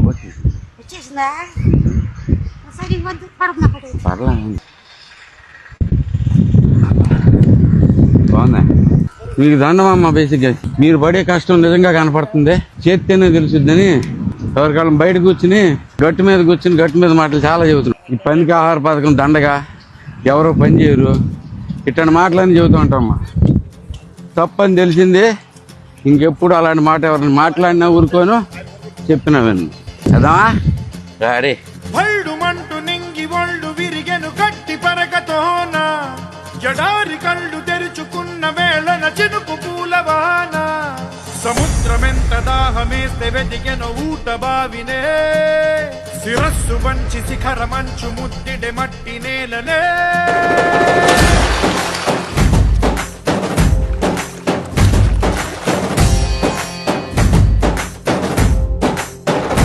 వచ్చేసిందా? పర్లేదు, బాగుందా? మీకు దండమమ్మ. బేసిక్గా మీరు పడే కష్టం నిజంగా కనపడుతుంది, చేత్తేనే తెలుసుద్దని ఎవరికాలం బయట కూర్చుని గట్టు మీద మాటలు చాలా చెబుతున్నాం. ఈ పందికి ఆహార పథకం దండగా, ఎవరో పని చేయరు, ఇట్లాంటి మాటలని చెబుతూ ఉంటామ్మా. తప్పని తెలిసింది, ఇంకెప్పుడు అలాంటి మాట ఎవరైనా మాట్లాడినా ఊరుకోను, చెప్పినా విన్ను కదా. రాడే మంటు నింగి ఒళ్ళు విరిగెను గట్టి పరగతోన, జడారి కళ్ళు తెరుచుకున్న వేళన చినుకు పూలవాన, సముద్రమెంత దాహమేస్తే వెతికెను ఊట బావినే, శిరస్సు వంచి శిఖర మంచు ముద్దిడె మట్టి నేలనే.